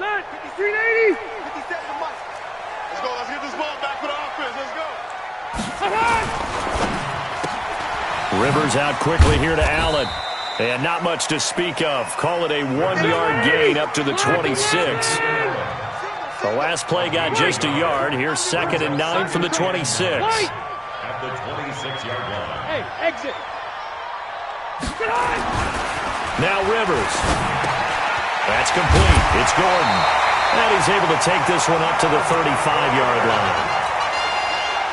380. 57 Mike. Let's go. Let's get this ball back for the offense. Let's go. Rivers out quickly here to Allen. And not much to speak of. Call it a 1-yard gain up to the 26. The last play got just a yard. Here's 2nd and 9 from the 26. At the 26-yard line. Hey, exit. Now Rivers. That's complete. It's Gordon. And he's able to take this one up to the 35-yard line.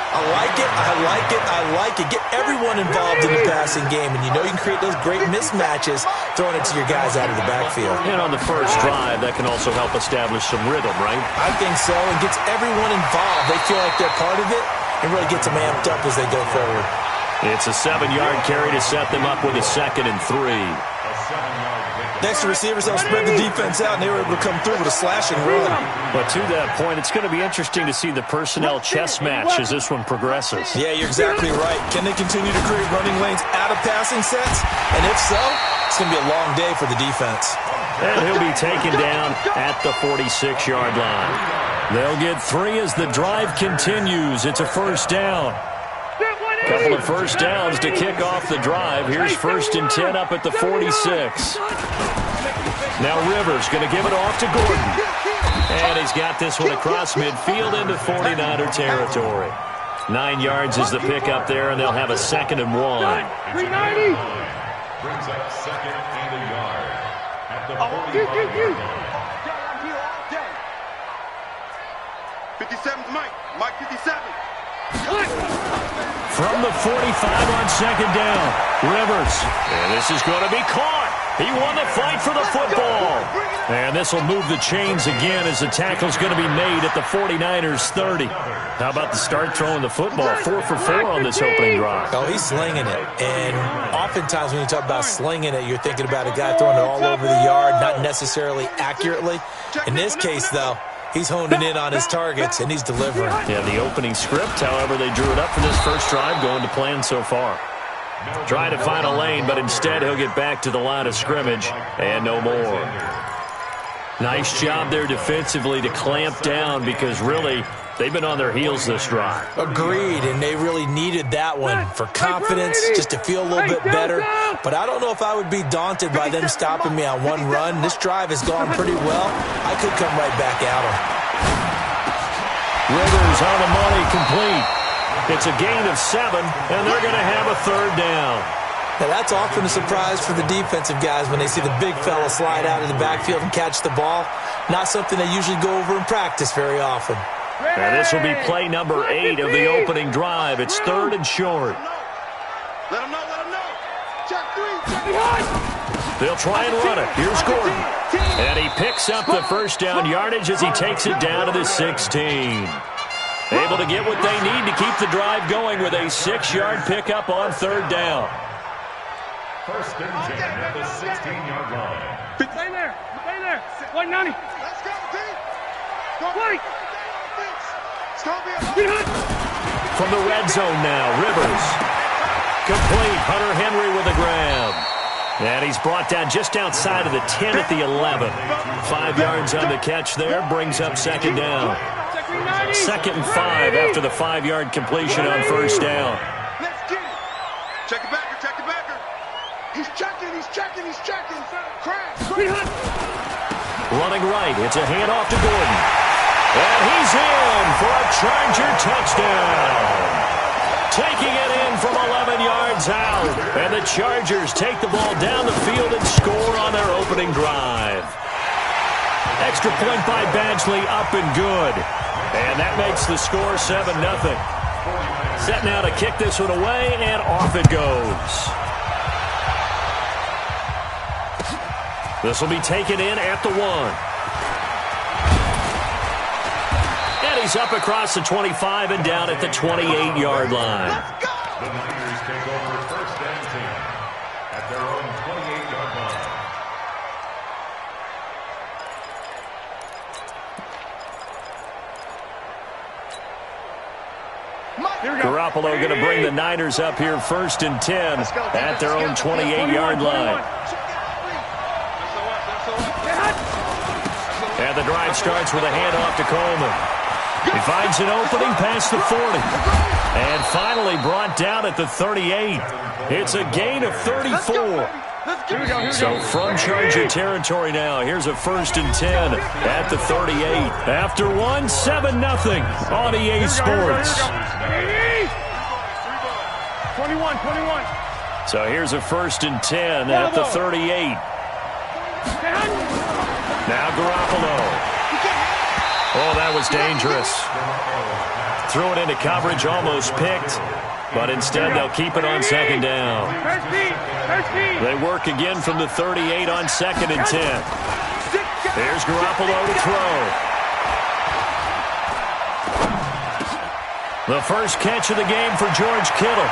I like it, I like it, I like it. Get everyone involved in the passing game, and you know you can create those great mismatches throwing it to your guys out of the backfield. And on the first drive, that can also help establish some rhythm, right? I think so. It gets everyone involved. They feel like they're part of it and really gets them amped up as they go forward. It's a 7-yard carry to set them up with a 2nd and 3. Next, the receivers don't spread the defense out, and they were able to come through with a slash and run. But to that point, it's going to be interesting to see the personnel chess match as this one progresses. Yeah, you're exactly right. Can they continue to create running lanes out of passing sets? And if so, it's going to be a long day for the defense. And he'll be taken down at the 46-yard line. They'll get 3 as the drive continues. It's a first down. Couple of first downs to kick off the drive. Here's 1st and 10 up at the 46. Now Rivers going to give it off to Gordon. And he's got this one across midfield into 49er territory. 9 yards is the pickup there, and they'll have a 2nd and 1. 390. Brings up 2nd and a yard. At the 45-yard line. 57's Mike. Mike 57. From the 45 on 2nd down, Rivers. And this is going to be caught. He won the fight for the football. And this will move the chains again as the tackle's going to be made at the 49ers 30. How about the start throwing the football? 4 for 4 on this opening drive. Oh, he's slinging it. And oftentimes when you talk about slinging it, you're thinking about a guy throwing it all over the yard, not necessarily accurately. In this case, though, he's honing in on his targets, and he's delivering. Yeah, the opening script, however, they drew it up for this first drive, going to plan so far. Trying to find a lane, but instead he'll get back to the line of scrimmage, and no more. Nice job there defensively to clamp down because, really, they've been on their heels this drive. Agreed, and they really needed that one for confidence, just to feel a little bit better. But I don't know if I would be daunted by them stopping me on one run. This drive has gone pretty well. I could come right back at them. Rivers on the money, complete. It's a gain of 7, and they're going to have a 3rd down. Now, that's often a surprise for the defensive guys when they see the big fella slide out of the backfield and catch the ball. Not something they usually go over in practice very often. And this will be play number 8 of the opening drive. It's 3rd and short. Let him know, let him know. Check 3. They'll try and run it. Here's Gordon. And he picks up the first down yardage as he takes it down to the 16. Able to get what they need to keep the drive going with a 6-yard pickup on 3rd down. 1st and 10 at the 16-yard line. Stay there. Stay there. 190. Let's go, Pete. White. From the red zone now, Rivers. Complete. Hunter Henry with a grab. And he's brought down just outside of the 10 at the 11. 5 yards on the catch there. Brings up 2nd down. 2nd and 5 after the 5-yard completion on 1st down. Let's get it. Check it backer, check it backer. He's checking, he's checking, he's checking. Crash. Running right. It's a handoff to Gordon. And he's in for a Charger touchdown. Taking it in from 11 yards out. And the Chargers take the ball down the field and score on their opening drive. Extra point by Badgley, up and good. And that makes the score 7-0. Set now to kick this one away, and off it goes. This will be taken in at the 1. And he's up across the 25 and down at the 28-yard line. The Niners take over 1st and 10 at their own 28-yard line. Garoppolo going to bring the Niners up here 1st and 10 at their own 28-yard line. And the drive drive starts with a handoff to Coleman. He finds an opening past the 40. And finally brought down at the 38. It's a gain of 34. So from Charger territory now, here's a 1st and 10 at the 38. After one, 7-0 on EA Sports. 21. So here's a 1st and 10 at the 38. Now Garoppolo. Oh, that was dangerous. Threw it into coverage, almost picked. But instead, they'll keep it on 2nd down. They work again from the 38 on 2nd and 10. Here's Garoppolo to throw. The first catch of the game for George Kittle.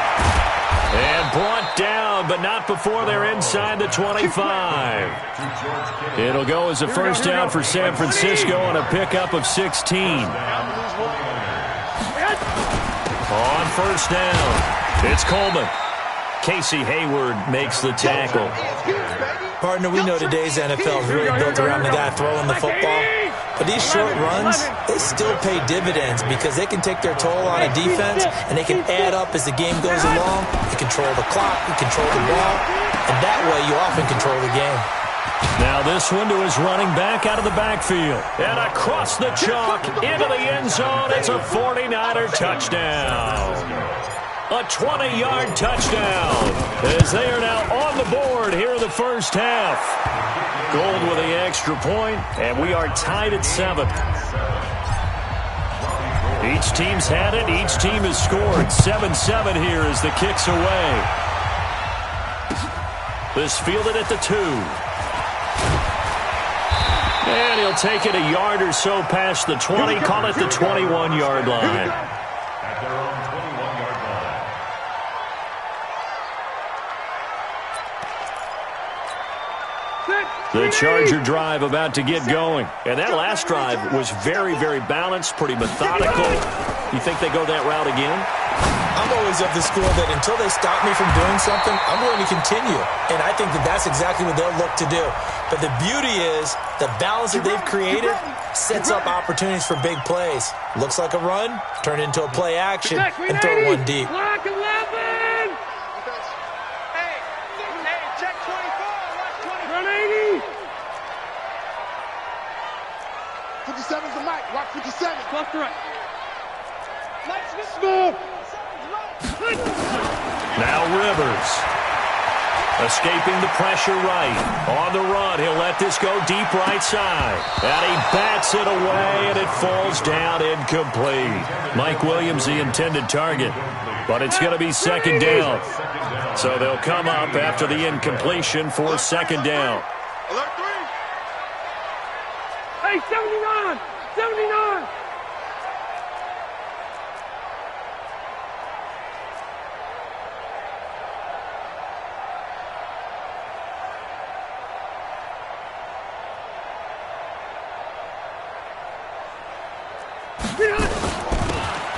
And brought down, but not before they're inside the 25. It'll go as a 1st down for San Francisco on a pickup of 16. On 1st down, it's Coleman. Casey Hayward makes the tackle. Partner, we know today's NFL is really built around the guy throwing the football. But these short runs, they still pay dividends because they can take their toll on a defense and they can add up as the game goes along. You control the clock, you control the ball, and that way you often control the game. Now this one to his running back out of the backfield. And across the chalk into the end zone. It's a 49er touchdown. A 20-yard touchdown as they are now on the board here in the first half. Gold with the extra point, and we are tied at 7. Each team's had it. Each team has scored. 7-7 here as the kick's away. This fielded at the 2. And he'll take it a yard or so past the 20. Call it the 21-yard line. At their own 21-yard line. The Charger drive about to get going. And that last drive was very, very balanced, pretty methodical. You think they go that route again? I'm always of the school that until they stop me from doing something, I'm going to continue. And I think that that's exactly what they'll look to do. But the beauty is the balance that they've created sets up opportunities for big plays. Looks like a run, turn into a play action, and throw one deep. Block 11! Hey, check 24. Watch 24. Run 80! 57's the mic. Watch 57. Left to right. Smooth. Now Rivers. Escaping the pressure right. On the run, he'll let this go deep right side. And he bats it away, and it falls down incomplete. Mike Williams, the intended target. But it's going to be 2nd down. So they'll come up after the incompletion for 2nd down. Alert 3. Hey, 79! 79!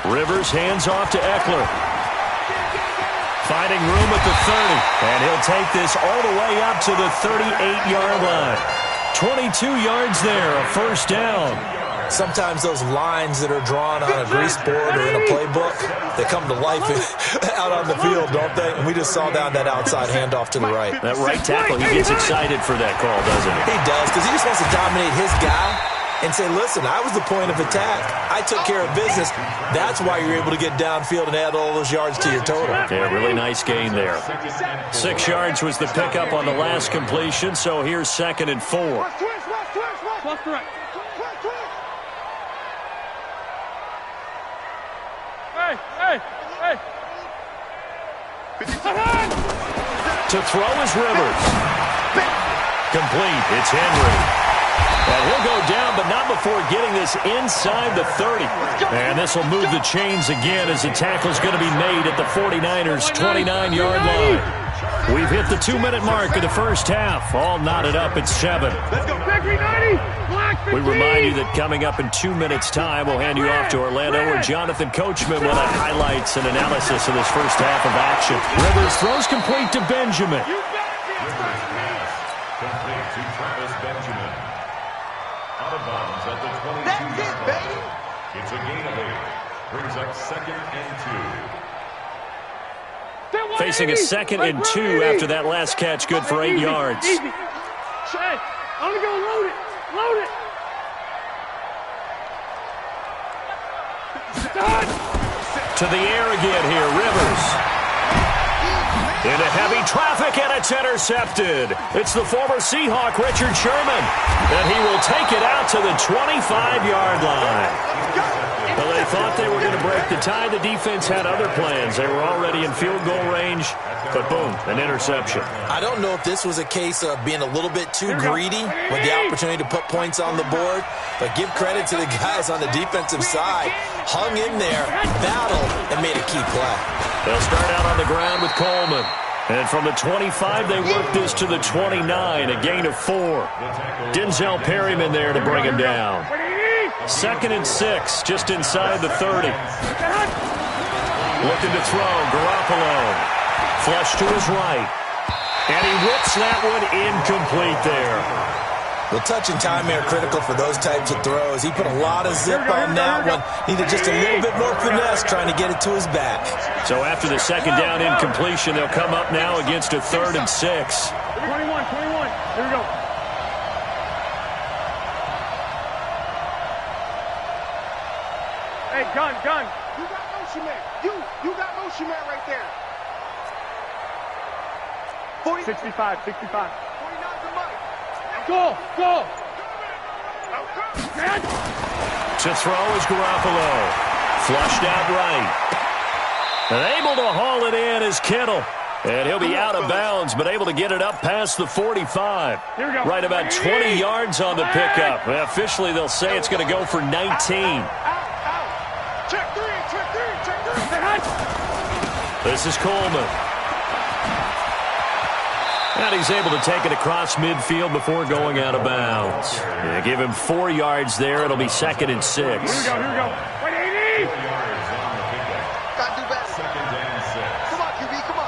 Rivers hands off to Eckler. Finding room at the 30. And he'll take this all the way up to the 38-yard line. 22 yards there, a 1st down. Sometimes those lines that are drawn on a grease board or in a playbook, they come to life out on the field, don't they? And we just saw down that outside handoff to the right. That right tackle, he gets excited for that call, doesn't he? He does, because he just wants to dominate his guy and say, listen, I was the point of attack. I took care of business. That's why you're able to get downfield and add all those yards to your total. Yeah, really nice gain there. 6 yards was the pickup on the last completion, so here's 2nd and 4. Left to right. Hey! To throw is Rivers. Complete. It's Henry. And he'll go down, but not before getting this inside the 30. And this will move the chains again as the tackle's going to be made at the 49ers' 29-yard line. We've hit the 2-minute mark of the first half. All knotted up at 7. Let's go, Victory 90! Black 15! We remind you that coming up in 2 minutes' time, we'll hand you off to Orlando, where Jonathan Coachman will have highlights and analysis of this first half of action. Rivers throws complete to Benjamin. Complete to Travis Benjamin. Out of inbounds at the 22-yard That's it, line. baby. It's a gain of 8. Brings up 2nd and 2. Facing a 2nd and 2 after that last catch, good for 8 yards. Easy. Hey, I'm going to go load it. Load it. To the air again here, Rivers. Into heavy traffic, and it's intercepted. It's the former Seahawk, Richard Sherman, and he will take it out to the 25-yard line. Well, they thought they were going to break the tie. The defense had other plans. They were already in field goal range, but boom, an interception. I don't know if this was a case of being a little bit too greedy with the opportunity to put points on the board, but give credit to the guys on the defensive side. Hung in there, battled, and made a key play. They'll start out on the ground with Coleman. And from the 25, they work this to the 29, a gain of 4. Denzel Perryman there to bring him down. 2nd and 6, just inside the 30. Looking to throw, Garoppolo. Flush to his right. And he whips that one incomplete there. The touch and time are critical for those types of throws. He put a lot of zip on that one. Needed just a little bit more finesse trying to get it to his back. So after the 2nd down incompletion, they'll come up now against a 3rd and 6. 21. Here we go. Hey, gun. You got motion man. You got motion man right there. 65. 49's the money. Go. To throw is Garoppolo. Flushed out right. And able to haul it in is Kittle. And he'll be out of bounds, but able to get it up past the 45. Right about 20 yards on the pickup. Well, officially, they'll say it's going to go for 19. Out. Check three. This is Coleman. And he's able to take it across midfield before going out of bounds. Yeah, give him 4 yards there. It'll be 2nd and 6. Here we go. Wait, 80. Gotta do better. 2nd and 6. Come on, QB, come on.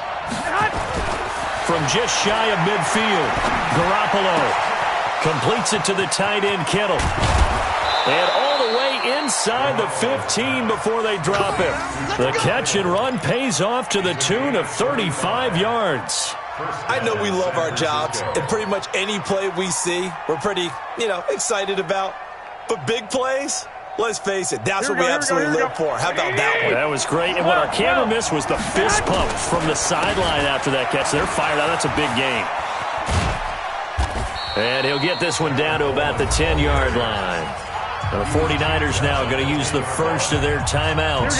From just shy of midfield, Garoppolo completes it to the tight end, Kittle. And all the way inside the 15 before they drop him. The catch and run pays off to the tune of 35 yards. I know we love our jobs, and pretty much any play we see, we're pretty, excited about. But big plays, let's face it, that's what we absolutely live for. How about that one? That was great. And what our camera missed was the fist pump from the sideline after that catch. They're fired out. That's a big gain. And he'll get this one down to about the 10-yard line. The 49ers now going to use the first of their timeouts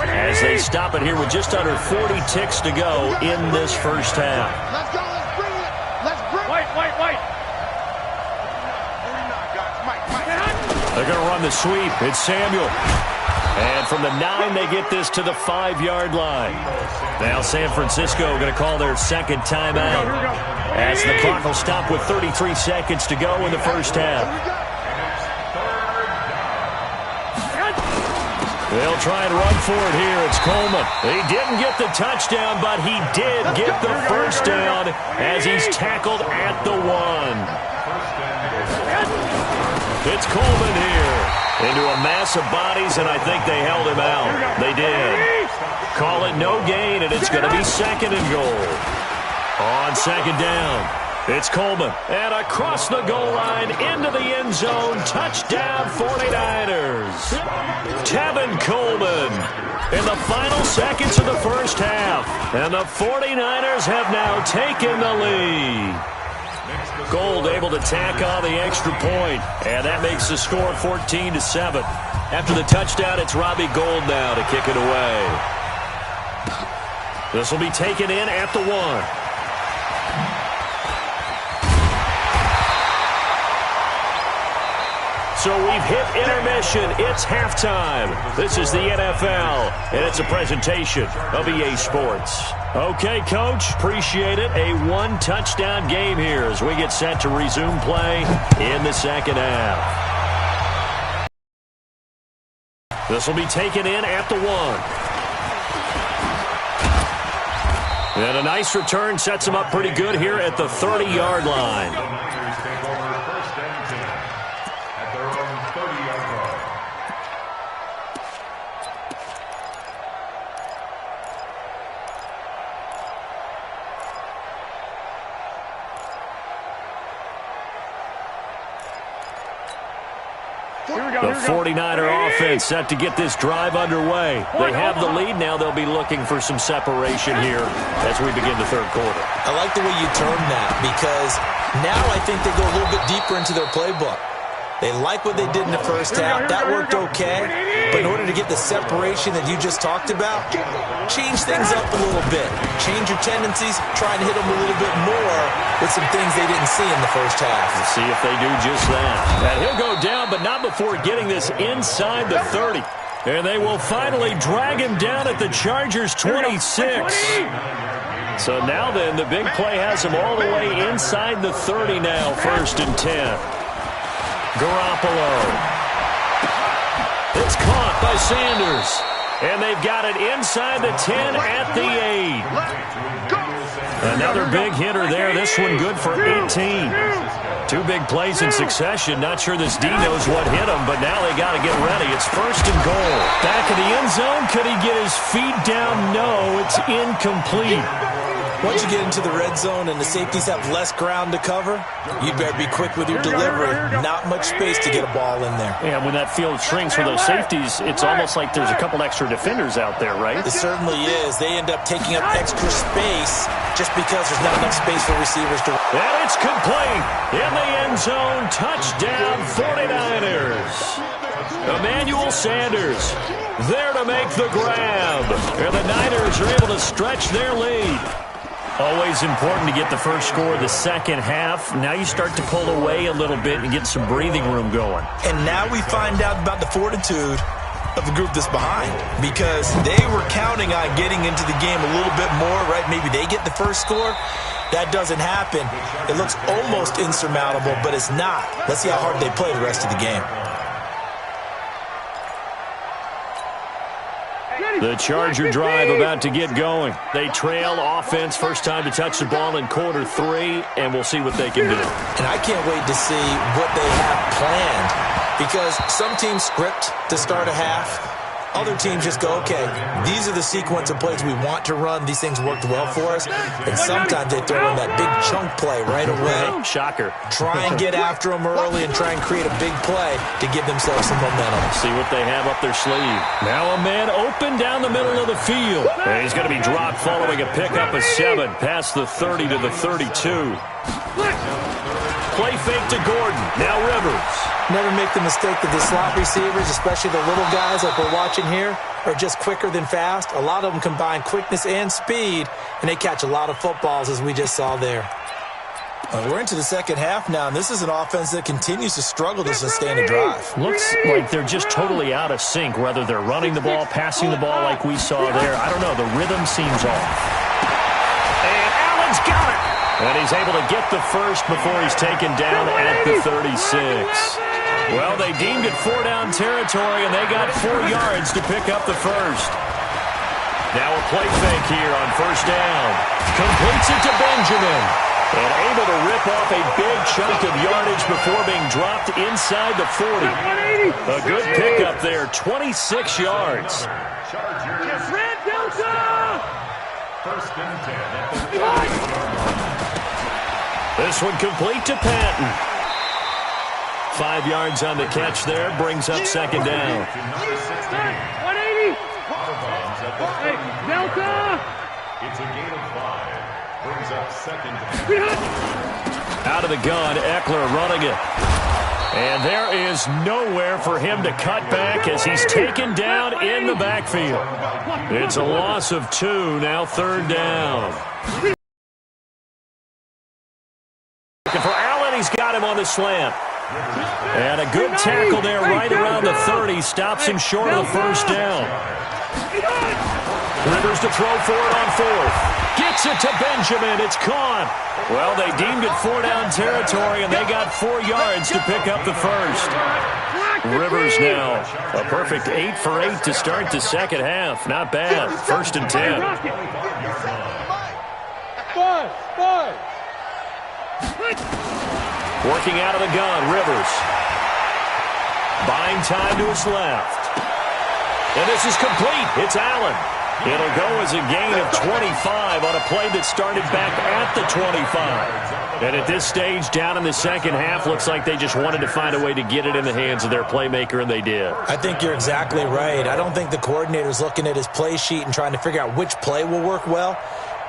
as they stop it here with just under 40 ticks to go in this first half. Let's go, let's bring it. Wait. 49, guys. Mike. They're going to run the sweep. It's Samuel. And from the 9, they get this to the 5-yard line. Now San Francisco going to call their second timeout as the clock will stop with 33 seconds to go in the first half. They'll try and run for it here. It's Coleman. He didn't get the touchdown, but he did get the first down as he's tackled at the 1. It's Coleman here into a mass of bodies, and I think they held him out. They did. Call it no gain, and it's going to be 2nd and goal. On 2nd down, it's Coleman. And across the goal line, into the end zone, touchdown 49ers. Tevin Coleman in the final seconds of the first half. And the 49ers have now taken the lead. Gold able to tack on the extra point, and that makes the score 14-7. After the touchdown, it's Robbie Gould now to kick it away. This will be taken in at the 1. So we've hit intermission. It's halftime. This is the NFL, and it's a presentation of EA Sports. Okay, Coach, appreciate it. A 1-touchdown game here as we get set to resume play in the second half. This will be taken in at the 1. And a nice return sets him up pretty good here at the 30-yard line. The 49er offense set to get this drive underway. They have the lead now. They'll be looking for some separation here as we begin the third quarter. I like the way you termed that because now I think they go a little bit deeper into their playbook. They like what they did in the first half. That worked okay. But in order to get the separation that you just talked about, change things up a little bit. Change your tendencies. Try and hit them a little bit more with some things they didn't see in the first half. Let's see if they do just that. And he'll go down, but not before getting this inside the 30. And they will finally drag him down at the Chargers' 26. So now then, the big play has him all the way inside the 30 now, 1st and 10. Garoppolo. It's caught by Sanders. And they've got it inside the 10 at the 8. Another big hitter there. This one good for 18. 2 big plays in succession. Not sure this D knows what hit him, but now they got to get ready. It's 1st and goal. Back in the end zone. Could he get his feet down? No, it's incomplete. Once you get into the red zone and the safeties have less ground to cover, you better be quick with your delivery. Not much space to get a ball in there. Yeah, when that field shrinks for those safeties, it's almost like there's a couple extra defenders out there, right? It certainly is. They end up taking up extra space just because there's not enough space for receivers to... And it's complete. In the end zone, touchdown 49ers. Emmanuel Sanders there to make the grab. And the Niners are able to stretch their lead. Always important to get the first score of the second half. Now you start to pull away a little bit and get some breathing room going. And now we find out about the fortitude of the group that's behind, because they were counting on getting into the game a little bit more, right? Maybe they get the first score. That doesn't happen. It looks almost insurmountable, but it's not. Let's see how hard they play the rest of the game. The Charger drive about to get going. They trail offense, first time to touch the ball in quarter 3, and we'll see what they can do. And I can't wait to see what they have planned, because some teams script to start a half. Other teams just go, okay, these are the sequence of plays we want to run. These things worked well for us. And sometimes they throw in that big chunk play right away. Shocker. Try and get after them early and try and create a big play to give themselves some momentum. See what they have up their sleeve. Now a man open down the middle of the field. And he's going to be dropped following a pickup of 7 past the 30 to the 32. Play fake to Gordon. Now Rivers. Never make the mistake that the slot receivers, especially the little guys like we're watching here, are just quicker than fast. A lot of them combine quickness and speed, and they catch a lot of footballs, as we just saw there. We're into the second half now, and this is an offense that continues to struggle to sustain a drive. Looks like they're just totally out of sync, whether they're running the ball, passing the ball like we saw there. I don't know. The rhythm seems off. And Allen's got it. And he's able to get the first before he's taken down at the 36. Well, they deemed it 4-down territory, and they got 4 yards to pick up the first. Now a play fake here on first down. Completes it to Benjamin. And able to rip off a big chunk of yardage before being dropped inside the 40. A good pickup there, 26 yards. First and 10. This one complete to Patton. 5 yards on the catch there, brings up second down. 180. Hey, Delta. It's a gain of 5. Brings up second down. Out of the gun, Eckler running it. And there is nowhere for him to cut back as he's taken down in the backfield. It's a loss of 2, now third down. Looking for Allen, he's got him on the slant. And a good tackle there right around the 30. Stops him short of the first down. Rivers to throw for it on 4th. Gets it to Benjamin. It's caught. Well, they deemed it 4-down territory, and they got 4 yards to pick up the first. Rivers now a perfect 8 for 8 to start the second half. Not bad. 1st and 10. Working out of the gun, Rivers. Buying time to his left. And this is complete. It's Allen. It'll go as a gain of 25 on a play that started back at the 25. And at this stage, down in the second half, looks like they just wanted to find a way to get it in the hands of their playmaker, and they did. I think you're exactly right. I don't think the coordinator's looking at his play sheet and trying to figure out which play will work well.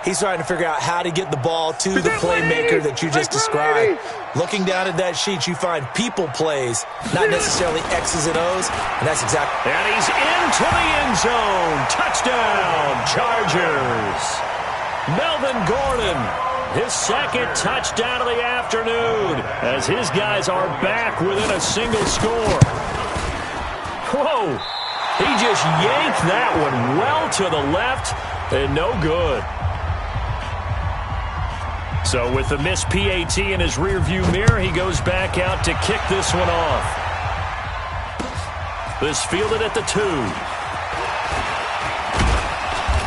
He's trying to figure out how to get the ball to the playmaker that you just described. Looking down at that sheet, you find people plays, not necessarily X's and O's, and that's exactly. And he's into the end zone. Touchdown, Chargers. Melvin Gordon, his second touchdown of the afternoon, as his guys are back within a single score. Whoa, he just yanked that one well to the left, and no good. So with the missed PAT in his rearview mirror, he goes back out to kick this one off. This fielded at the 2.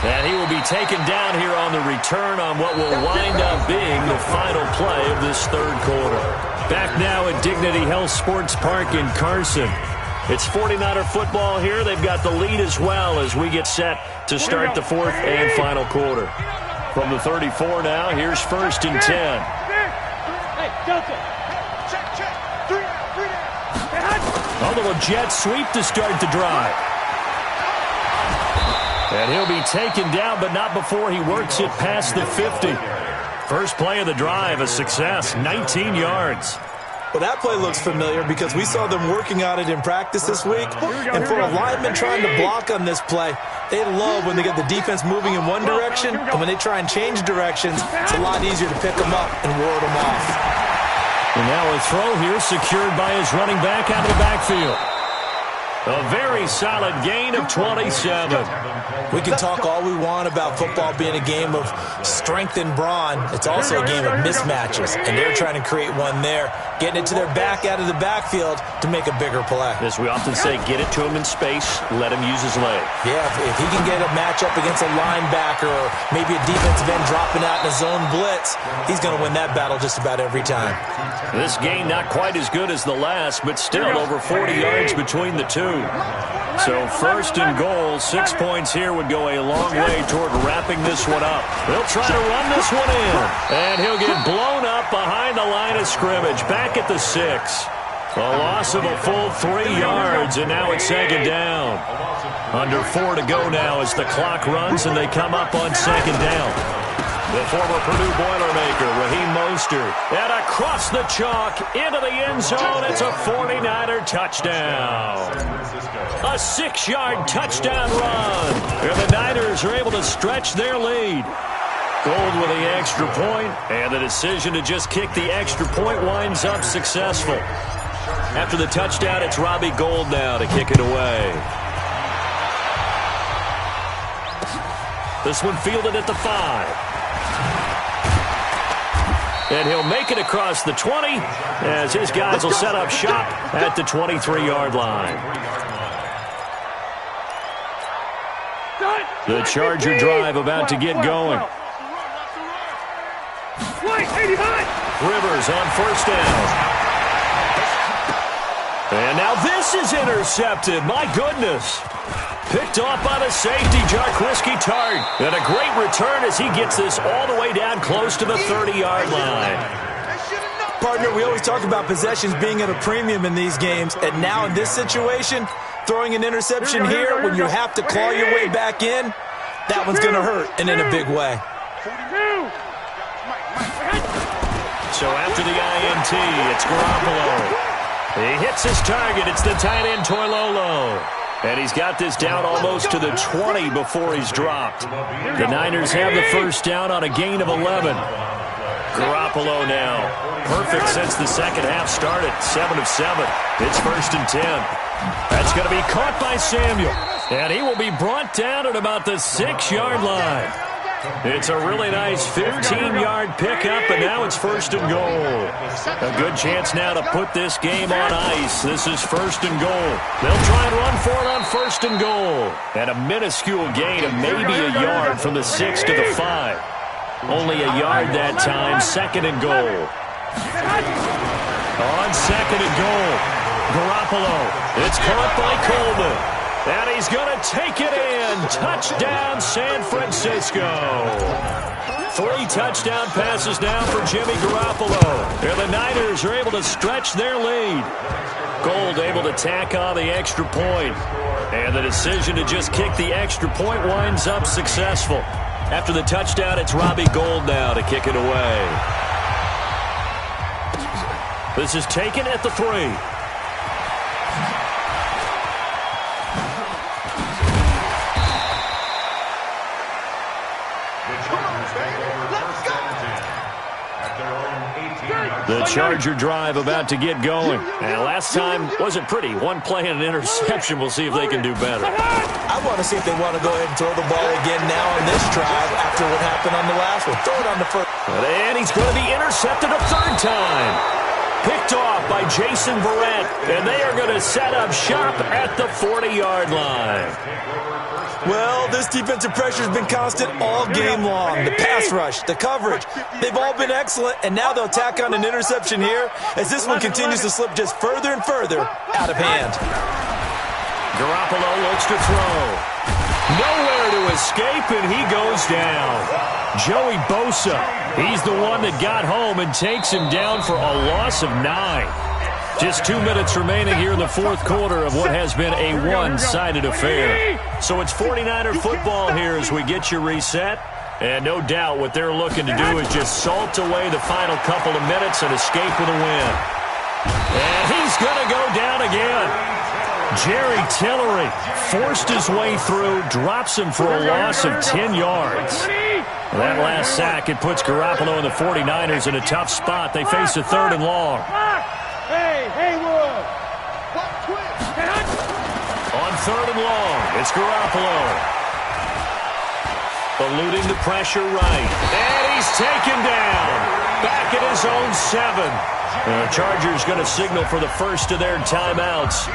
And he will be taken down here on the return on what will wind up being the final play of this third quarter. Back now at Dignity Health Sports Park in Carson. It's 49er football here. They've got the lead as well as we get set to start the fourth and final quarter. From the 34 now, here's 1st and 10. Hey, Delta. Check. 3 down. A little jet sweep to start the drive. And he'll be taken down, but not before he works it past the 50. First play of the drive, a success, 19 yards. Well, that play looks familiar because we saw them working on it in practice this week. And for a lineman trying to block on this play, they love when they get the defense moving in one direction, and when they try and change directions, it's a lot easier to pick them up and ward them off. And now a throw here secured by his running back out of the backfield. A very solid gain of 27. We can talk all we want about football being a game of strength and brawn. It's also a game of mismatches, and they're trying to create one there, getting it to their back out of the backfield to make a bigger play. As we often say, get it to him in space, let him use his leg. Yeah, if he can get a matchup against a linebacker or maybe a defensive end dropping out in a zone blitz, he's going to win that battle just about every time. This game not quite as good as the last, but still over 40 yards between the two. So 1st and goal, 6 points here would go a long way toward wrapping this one up. They'll try to run this one in, and he'll get blown up behind the line of scrimmage, back at the 6. A loss of a full 3 yards, and now it's 2nd down. Under 4 to go now as the clock runs, and they come up on 2nd down. The former Purdue Boilermaker, Raheem Mostert, and across the chalk into the end zone. It's a 49er touchdown. A 6-yard touchdown run. And the Niners are able to stretch their lead. Gold with the extra point, and the decision to just kick the extra point winds up successful. After the touchdown, it's Robbie Gould now to kick it away. This one fielded at the 5. And he'll make it across the 20 as his guys will set up shop at the 23-yard line. The Charger drive about to get going. Rivers on 1st down. And now this is intercepted. My goodness. Picked off by the safety, Jarquiski Tart. And a great return as he gets this all the way down close to the 30-yard line. Partner, we always talk about possessions being at a premium in these games. And now in this situation, throwing an interception here when you have to claw your way back in, that one's going to hurt, and in a big way. So after the INT, it's Garoppolo. He hits his target. It's the tight end, Toilolo. And he's got this down almost to the 20 before he's dropped. The Niners have the 1st down on a gain of 11. Garoppolo now. Perfect since the second half started. 7 of 7. It's 1st and 10. That's going to be caught by Samuel. And he will be brought down at about the 6-yard line. It's a really nice 15-yard pickup, and now it's 1st and goal. A good chance now to put this game on ice. This is 1st and goal. They'll try and run for it on 1st and goal. And a minuscule gain of maybe a yard from the 6 to the 5. Only a yard that time, 2nd and goal. On 2nd and goal, Garoppolo. It's caught by Coleman. And he's going to take it in. Touchdown, San Francisco. 3 touchdown passes now for Jimmy Garoppolo. And the Niners are able to stretch their lead. Gold able to tack on the extra point. And the decision to just kick the extra point winds up successful. After the touchdown, it's Robbie Gould now to kick it away. This is taken at the 3. The Charger drive about to get going. And last time wasn't pretty. One play and an interception. We'll see if they can do better. I want to see if they want to go ahead and throw the ball again now on this drive after what happened on the last one. Throw it on the first. And he's going to be intercepted a 3rd time. Picked off by Jason Verrett. And they are going to set up shop at the 40-yard line. Well, this defensive pressure has been constant all game long. The pass rush, the coverage, they've all been excellent, and now they'll tack on an interception here as this one continues to slip just further and further out of hand. Garoppolo looks to throw. Nowhere to escape, and he goes down. Joey Bosa, he's the one that got home and takes him down for a loss of 9. Just 2 minutes remaining here in the 4th quarter of what has been a one-sided affair. So it's 49er football here as we get you reset. And no doubt what they're looking to do is just salt away the final couple of minutes and escape with a win. And he's going to go down again. Jerry Tillery forced his way through, drops him for a loss of 10 yards. That last sack, it puts Garoppolo and the 49ers in a tough spot. They face a 3rd and long. Hey, Haywood! On 3rd and long, it's Garoppolo. Eluding the pressure right. And he's taken down. Back at his own 7. The Chargers going to signal for the first of their timeouts,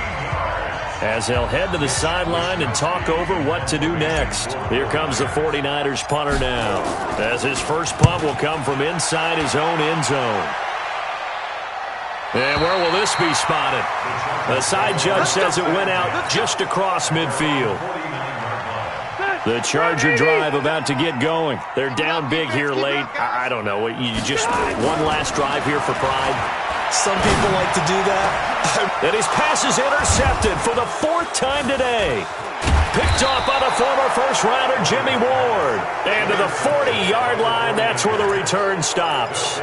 as they'll head to the sideline and talk over what to do next. Here comes the 49ers punter now, as his first punt will come from inside his own end zone. And where will this be spotted? The side judge says it went out just across midfield. The Charger drive about to get going. They're down big here late. I don't know. You just one last drive here for pride. Some people like to do that. And his pass is intercepted for the 4th time today. Picked off by the former first-rounder Jimmy Ward. And to the 40-yard line, that's where the return stops.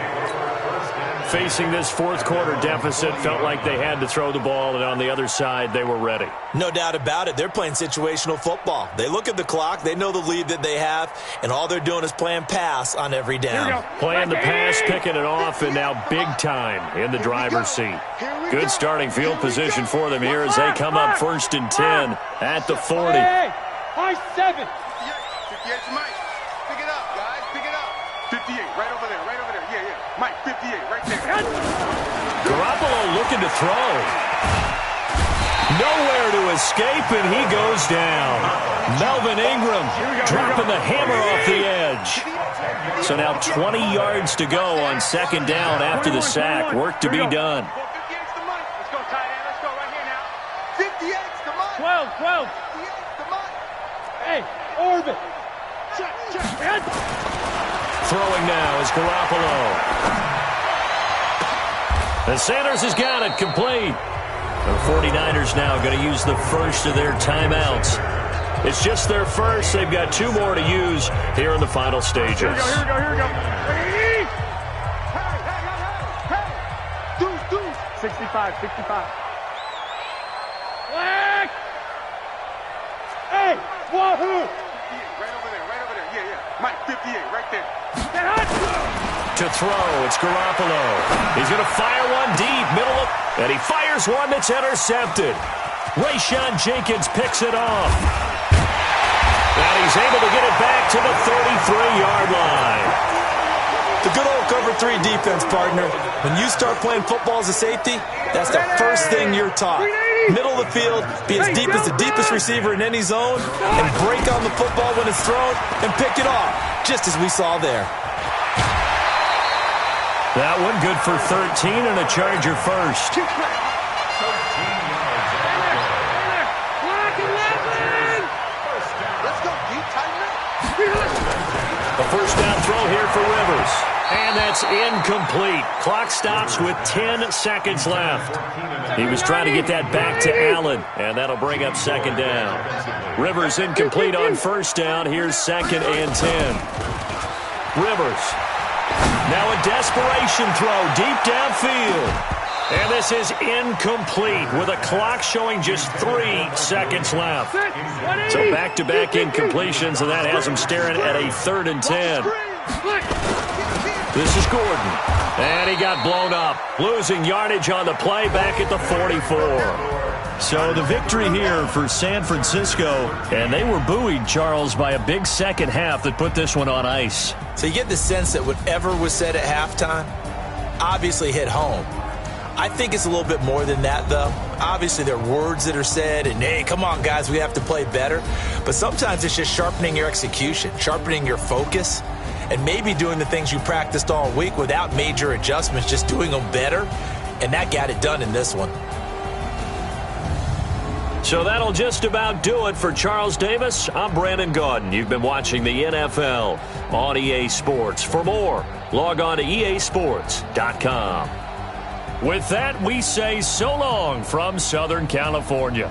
Facing this 4th quarter deficit, felt like they had to throw the ball, and on the other side, they were ready. No doubt about it. They're playing situational football. They look at the clock, they know the lead that they have, and all they're doing is playing pass on every down. Playing the pass, picking it off, and now big time in the driver's seat. Good starting field position for them here as they come up 1st and 10 at the 40. Hey, high 7. 58 to Mike. Pick it up, guys. Pick it up. 58, right over there, right over there. Yeah. Mike, 58, right there. Garoppolo looking to throw. Nowhere to escape, and he goes down. Melvin Ingram dropping the hammer off the edge. So now 20 yards to go on 2nd down after the sack. Work to be done. 58's the money. Let's go, tight end. Let's go right here now. 58's the money. 12. 58's the money. Hey, orbit. Check. Throwing now is Garoppolo. And Sanders has got it complete. The 49ers now going to use the first of their timeouts. It's just their first. They've got 2 more to use here in the final stages. Here we go. Hey. Deuce. 65. Black. Hey, wahoo. Right over there. Yeah. Mike, 58, right there. To throw, it's Garoppolo. He's going to fire one deep, and he fires one that's intercepted. Rayshon Jenkins picks it off. And he's able to get it back to the 33-yard line. The good old cover 3 defense, partner. When you start playing football as a safety, that's the first thing you're taught. Middle of the field, be as deep as the deepest receiver in any zone, and break on the football when it's thrown, and pick it off, just as we saw there. That one good for 13 and a Charger first. A first down throw here for Rivers. And that's incomplete. Clock stops with 10 seconds left. He was trying to get that back to Allen, and that'll bring up second down. Rivers incomplete on first down. Here's 2nd and 10. Rivers. Now a desperation throw deep downfield. And this is incomplete with a clock showing just 3 seconds left. So back-to-back incompletions, and that has him staring at a 3rd and 10. This is Gordon. And he got blown up, losing yardage on the play back at the 44. So the victory here for San Francisco, and they were buoyed, Charles, by a big second half that put this one on ice. So you get the sense that whatever was said at halftime obviously hit home. I think it's a little bit more than that, though. Obviously, there are words that are said, and, hey, come on, guys, we have to play better. But sometimes it's just sharpening your execution, sharpening your focus, and maybe doing the things you practiced all week without major adjustments, just doing them better. And that got it done in this one. So that'll just about do it for Charles Davis. I'm Brandon Gaudin. You've been watching the NFL on EA Sports. For more, log on to easports.com. With that, we say so long from Southern California.